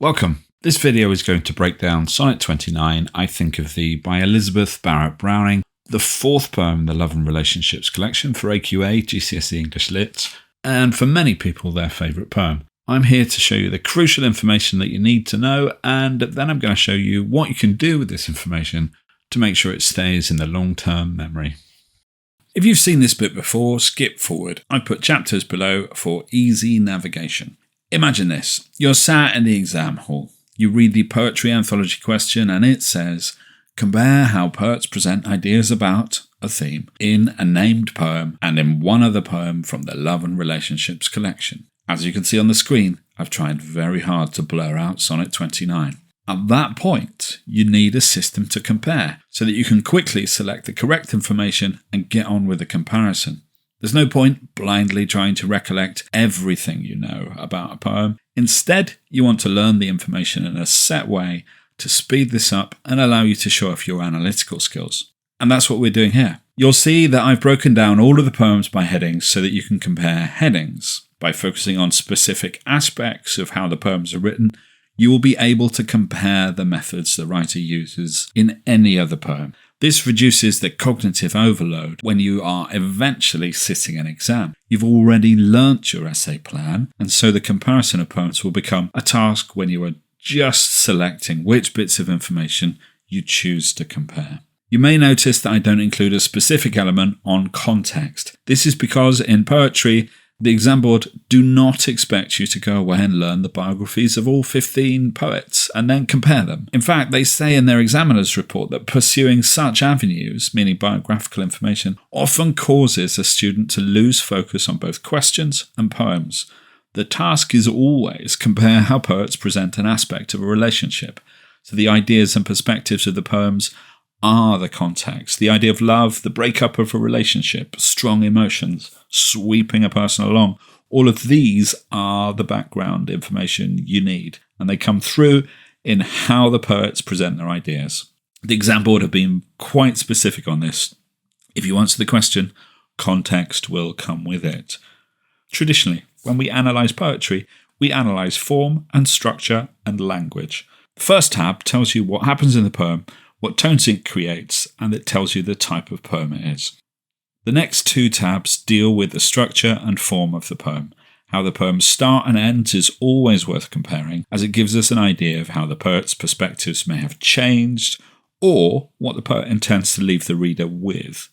Welcome. This video is going to break down Sonnet 29, I Think of Thee by Elizabeth Barrett-Browning, the fourth poem in the Love and Relationships collection for AQA GCSE English Lit, and for many people their favourite poem. I'm here to show you the crucial information that you need to know, and then I'm going to show you what you can do with this information to make sure it stays in the long-term memory. If you've seen this bit before, skip forward. I put chapters below for easy navigation. Imagine this. You're sat in the exam hall. You read the poetry anthology question and it says, compare how poets present ideas about a theme in a named poem and in one other poem from the Love and Relationships collection. As you can see on the screen, I've tried very hard to blur out Sonnet 29. At that point, you need a system to compare so that you can quickly select the correct information and get on with the comparison. There's no point blindly trying to recollect everything you know about a poem. Instead, you want to learn the information in a set way to speed this up and allow you to show off your analytical skills. And that's what we're doing here. You'll see that I've broken down all of the poems by headings so that you can compare headings. By focusing on specific aspects of how the poems are written, you will be able to compare the methods the writer uses in any other poem. This reduces the cognitive overload when you are eventually sitting an exam. You've already learnt your essay plan, and so the comparison of poems will become a task when you are just selecting which bits of information you choose to compare. You may notice that I don't include a specific element on context. This is because in poetry, the exam board do not expect you to go away and learn the biographies of all 15 poets and then compare them. In fact, they say in their examiner's report that pursuing such avenues, meaning biographical information, often causes a student to lose focus on both questions and poems. The task is always compare how poets present an aspect of a relationship. So the ideas and perspectives of the poems are the context. The idea of love, the breakup of a relationship, strong emotions, sweeping a person along. All of these are the background information you need, and they come through in how the poets present their ideas. The exam board have been quite specific on this. If you answer the question, context will come with it. Traditionally, when we analyse poetry, we analyse form and structure and language. The first tab tells you what happens in the poem, what tones it creates, and it tells you the type of poem it is. The next two tabs deal with the structure and form of the poem. How the poem's start and ends is always worth comparing, as it gives us an idea of how the poet's perspectives may have changed, or what the poet intends to leave the reader with.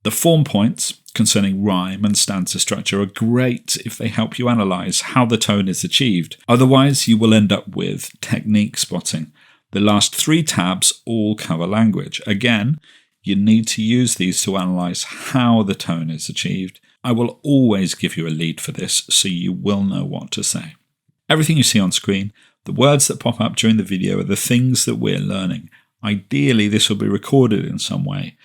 The form points concerning rhyme and stanza structure are great if they help you analyse how the tone is achieved. Otherwise, you will end up with technique spotting. The last three tabs all cover language. Again, you need to use these to analyse how the tone is achieved. I will always give you a lead for this, so you will know what to say. Everything you see on screen, the words that pop up during the video are the things that we're learning. Ideally, this will be recorded in some way.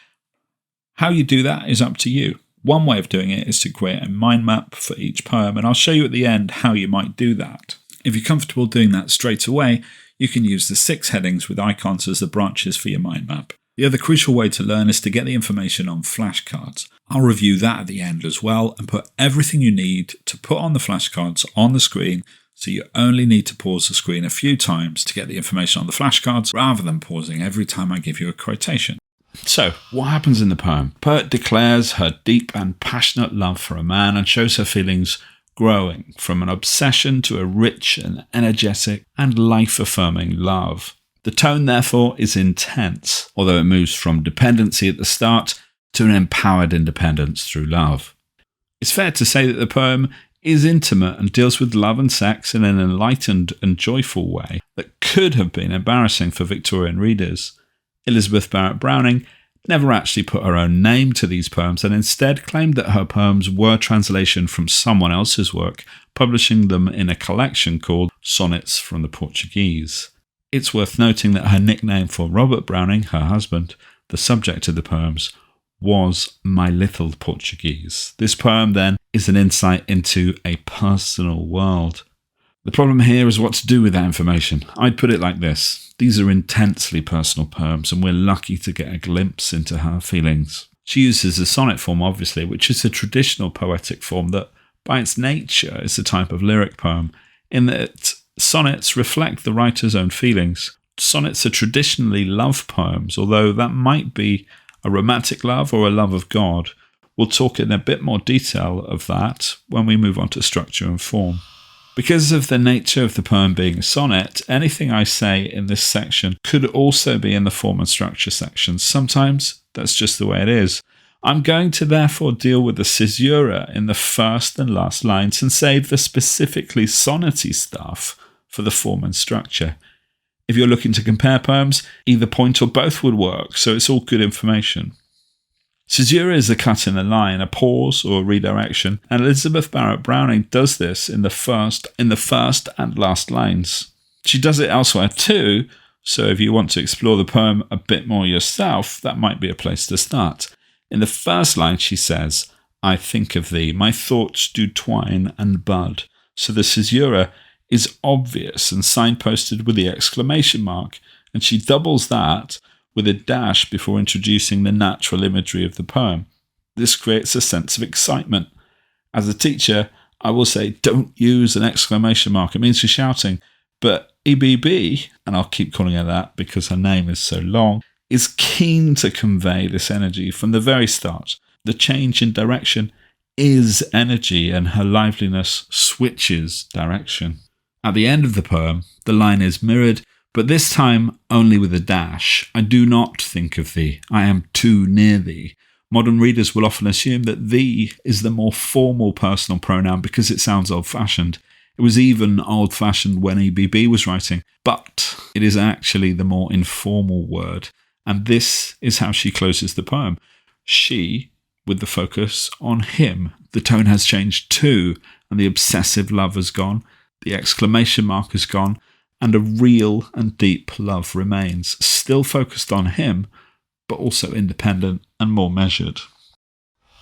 How you do that is up to you. One way of doing it is to create a mind map for each poem, and I'll show you at the end how you might do that. If you're comfortable doing that straight away, you can use the 6 headings with icons as the branches for your mind map. The other crucial way to learn is to get the information on flashcards. I'll review that at the end as well and put everything you need to put on the flashcards on the screen, so you only need to pause the screen a few times to get the information on the flashcards rather than pausing every time I give you a quotation. So, what happens in the poem? The poet declares her deep and passionate love for a man and shows her feelings growing from an obsession to a rich and energetic and life-affirming love. The tone, therefore, is intense, although it moves from dependency at the start to an empowered independence through love. It's fair to say that the poem is intimate and deals with love and sex in an enlightened and joyful way that could have been embarrassing for Victorian readers. Elizabeth Barrett-Browning never actually put her own name to these poems and instead claimed that her poems were translation from someone else's work, publishing them in a collection called Sonnets from the Portuguese. It's worth noting that her nickname for Robert Browning, her husband, the subject of the poems, was My Little Portuguese. This poem, then, is an insight into a personal world. The problem here is what to do with that information. I'd put it like this. These are intensely personal poems, and we're lucky to get a glimpse into her feelings. She uses the sonnet form, obviously, which is a traditional poetic form that, by its nature, is a type of lyric poem, in that Sonnets reflect the writer's own feelings. Sonnets are traditionally love poems, although that might be a romantic love or a love of God. We'll talk in a bit more detail of that when we move on to structure and form. Because of the nature of the poem being a sonnet, anything I say in this section could also be in the form and structure section. Sometimes that's just the way it is. I'm going to therefore deal with the caesura in the first and last lines and save the specifically sonnety stuff for the form and structure. If you're looking to compare poems, either point or both would work, so it's all good information. Caesura is a cut in a line, a pause or a redirection, and Elizabeth Barrett-Browning does this in the first and last lines. She does it elsewhere too, so if you want to explore the poem a bit more yourself, that might be a place to start. In the first line she says, "I think of thee, my thoughts do twine and bud." So the caesura is obvious and signposted with the exclamation mark, and she doubles that with a dash before introducing the natural imagery of the poem. This creates a sense of excitement. As a teacher, I will say don't use an exclamation mark. It means you're shouting. But EBB, and I'll keep calling her that because her name is so long, is keen to convey this energy from the very start. The change in direction is energy, and her liveliness switches direction. At the end of the poem, the line is mirrored, but this time only with a dash. "I do not think of thee. I am too near thee." Modern readers will often assume that thee is the more formal personal pronoun because it sounds old-fashioned. It was even old-fashioned when EBB was writing, but it is actually the more informal word. And this is how she closes the poem. She, with the focus on him. The tone has changed too, and the obsessive love has gone. The exclamation mark has gone. And a real and deep love remains, still focused on him, but also independent and more measured.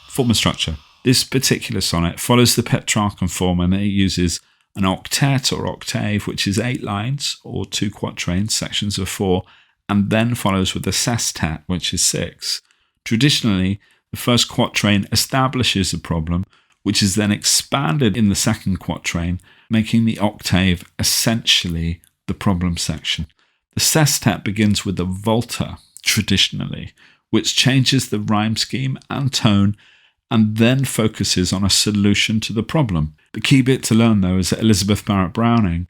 Form and structure. This particular sonnet follows the Petrarchan form, and it uses an octet or octave, which is 8 lines or 2 quatrains, sections of 4, and then follows with the sestet, which is 6. Traditionally, the first quatrain establishes a problem, which is then expanded in the second quatrain, making the octave essentially the problem section. The sestet begins with a volta, traditionally, which changes the rhyme scheme and tone and then focuses on a solution to the problem. The key bit to learn, though, is that Elizabeth Barrett-Browning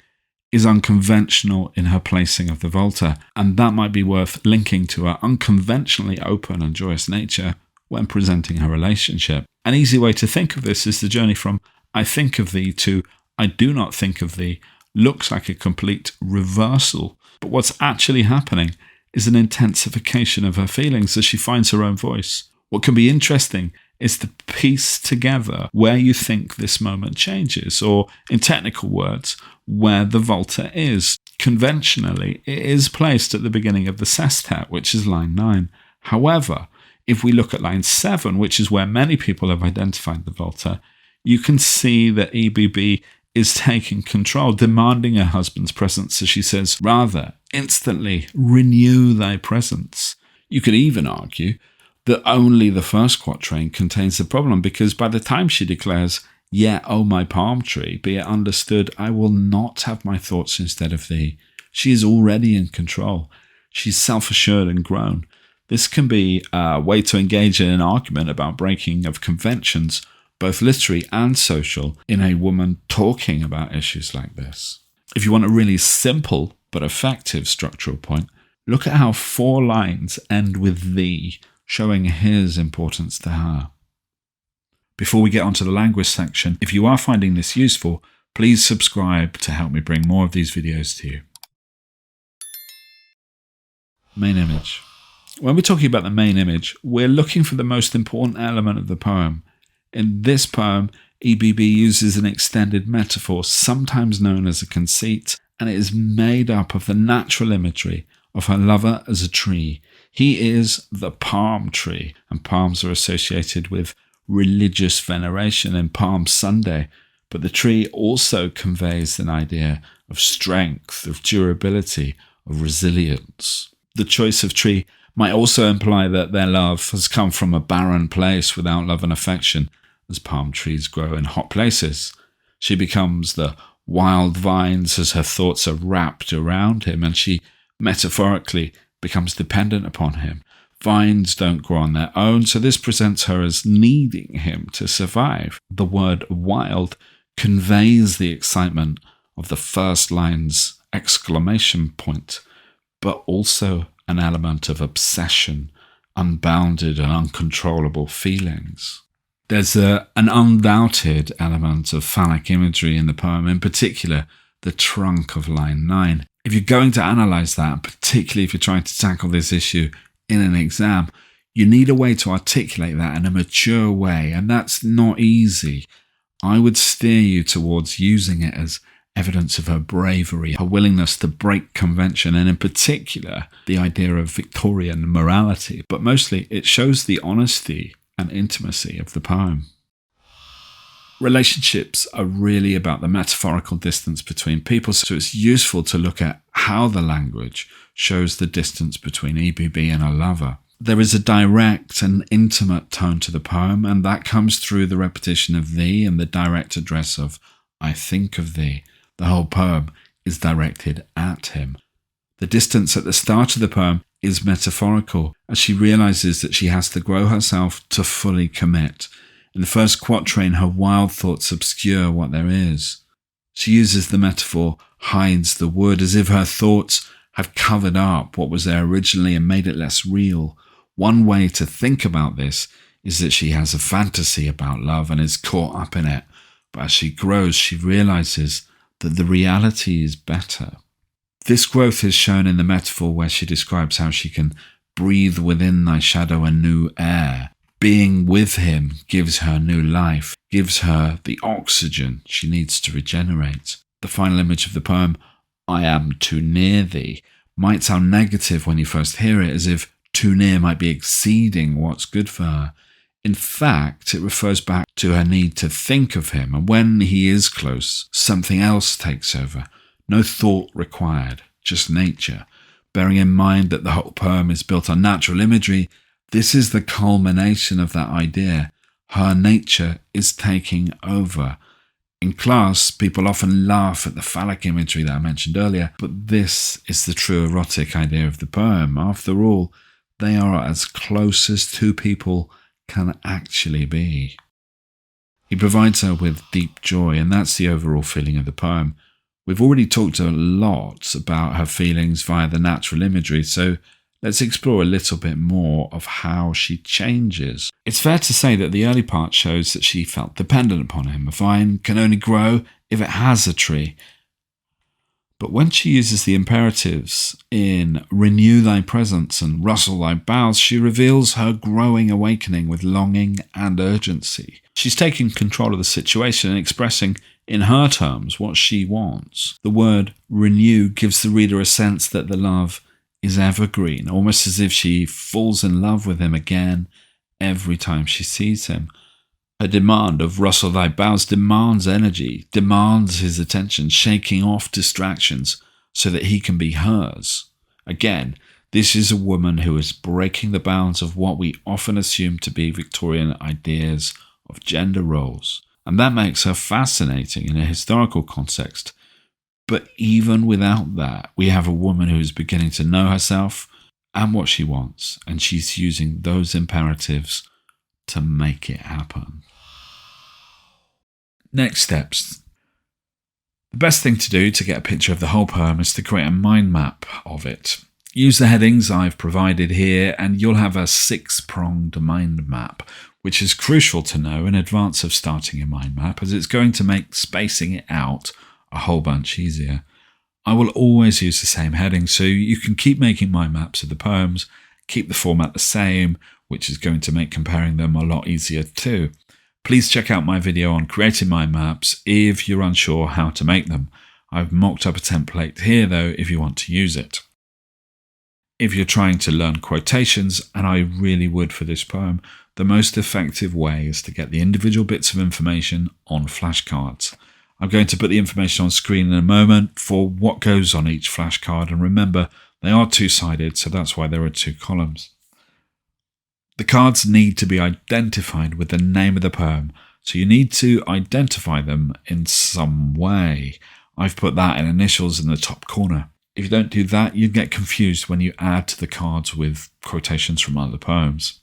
is unconventional in her placing of the volta, and that might be worth linking to her unconventionally open and joyous nature when presenting her relationship. An easy way to think of this is the journey from "I think of thee" to "I do not think of thee" looks like a complete reversal, but what's actually happening is an intensification of her feelings as she finds her own voice. What can be interesting is to piece together where you think this moment changes, or in technical words, where the volta is. Conventionally, it is placed at the beginning of the sestet, which is line 9. However, if we look at line 7, which is where many people have identified the volta, you can see that EBB is taking control, demanding her husband's presence, as she says, rather, instantly, renew thy presence. You could even argue that only the first quatrain contains the problem, because by the time she declares, "Yet, O my palm tree, be it understood, I will not have my thoughts instead of thee," she is already in control. She's self-assured and grown. This can be a way to engage in an argument about breaking of conventions, both literary and social, in a woman talking about issues like this. If you want a really simple but effective structural point, look at how 4 lines end with thee, showing his importance to her. Before we get onto the language section, if you are finding this useful, please subscribe to help me bring more of these videos to you. Main image. When we're talking about the main image, we're looking for the most important element of the poem. In this poem, EBB uses an extended metaphor, sometimes known as a conceit, and it is made up of the natural imagery of her lover as a tree. He is the palm tree, and palms are associated with religious veneration in Palm Sunday, but the tree also conveys an idea of strength, of durability, of resilience. The choice of tree might also imply that their love has come from a barren place without love and affection, as palm trees grow in hot places. She becomes the wild vines as her thoughts are wrapped around him and she metaphorically becomes dependent upon him. Vines don't grow on their own, so this presents her as needing him to survive. The word wild conveys the excitement of the first line's exclamation point, but also an element of obsession, unbounded and uncontrollable feelings. There's an undoubted element of phallic imagery in the poem, in particular the trunk of line 9. If you're going to analyse that, particularly if you're trying to tackle this issue in an exam, you need a way to articulate that in a mature way, and that's not easy. I would steer you towards using it as evidence of her bravery, her willingness to break convention, and in particular, the idea of Victorian morality. But mostly, it shows the honesty and intimacy of the poem. Relationships are really about the metaphorical distance between people, so it's useful to look at how the language shows the distance between EBB and a lover. There is a direct and intimate tone to the poem, and that comes through the repetition of thee and the direct address of I think of thee. The whole poem is directed at him. The distance at the start of the poem is metaphorical, as she realizes that she has to grow herself to fully commit. In the first quatrain, her wild thoughts obscure what there is. She uses the metaphor hides the wood, as if her thoughts have covered up what was there originally and made it less real. One way to think about this is that she has a fantasy about love and is caught up in it, but as she grows, she realizes that the reality is better. This growth is shown in the metaphor where she describes how she can breathe within thy shadow a new air. Being with him gives her new life, gives her the oxygen she needs to regenerate. The final image of the poem, I am too near thee, might sound negative when you first hear it, as if too near might be exceeding what's good for her. In fact, it refers back to her need to think of him, and when he is close, something else takes over. No thought required, just nature. Bearing in mind that the whole poem is built on natural imagery, this is the culmination of that idea. Her nature is taking over. In class, people often laugh at the phallic imagery that I mentioned earlier, but this is the true erotic idea of the poem. After all, they are as close as two people can actually be. He provides her with deep joy, and that's the overall feeling of the poem. We've already talked a lot about her feelings via the natural imagery, so let's explore a little bit more of how she changes. It's fair to say that the early part shows that she felt dependent upon him. A vine can only grow if it has a tree. But when she uses the imperatives in renew thy presence and rustle thy boughs, she reveals her growing awakening with longing and urgency. She's taking control of the situation and expressing in her terms what she wants. The word renew gives the reader a sense that the love is evergreen, almost as if she falls in love with him again every time she sees him. Her demand of rustle thy boughs demands energy, demands his attention, shaking off distractions so that he can be hers. Again, this is a woman who is breaking the bounds of what we often assume to be Victorian ideas of gender roles, and that makes her fascinating in a historical context. But even without that, we have a woman who is beginning to know herself and what she wants, and she's using those imperatives to make it happen. Next steps. The best thing to do to get a picture of the whole poem is to create a mind map of it. Use the headings I've provided here and you'll have a 6-pronged mind map, which is crucial to know in advance of starting a mind map, as it's going to make spacing it out a whole bunch easier. I will always use the same heading, so you can keep making mind maps of the poems, keep the format the same, which is going to make comparing them a lot easier too. Please check out my video on creating mind maps if you're unsure how to make them. I've mocked up a template here though if you want to use it. If you're trying to learn quotations, and I really would for this poem, the most effective way is to get the individual bits of information on flashcards. I'm going to put the information on screen in a moment for what goes on each flashcard, and remember, they are two-sided, so that's why there are 2 columns. The cards need to be identified with the name of the poem, So you need to identify them in some way. I've put that in initials in the top corner. If you don't do that, you get confused when you add to the cards with quotations from other poems.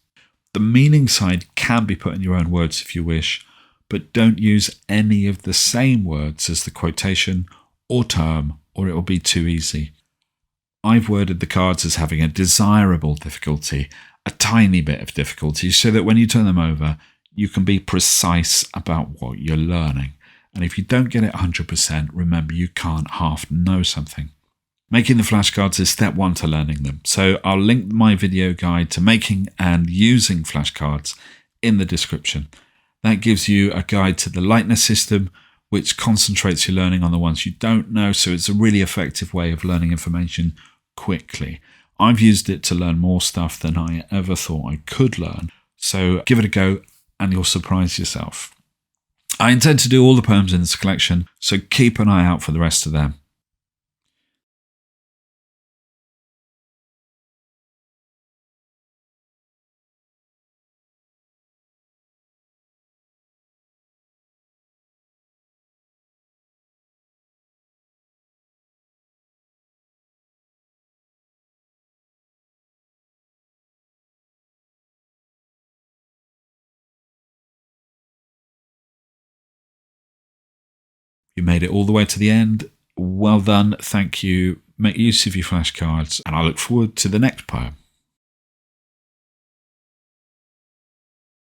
The meaning side can be put in your own words if you wish, but don't use any of the same words as the quotation or term, or it will be too easy. I've worded the cards as having a desirable difficulty, a tiny bit of difficulty, so that when you turn them over, you can be precise about what you're learning. And if you don't get it 100%, remember you can't half know something. Making the flashcards is step 1 to learning them. So I'll link my video guide to making and using flashcards in the description. That gives you a guide to the lightness system, which concentrates your learning on the ones you don't know. So it's a really effective way of learning information quickly. I've used it to learn more stuff than I ever thought I could learn. So give it a go and you'll surprise yourself. I intend to do all the poems in this collection, so keep an eye out for the rest of them. You made it all the way to the end. Well done. Thank you. Make use of your flashcards, and I look forward to the next poem.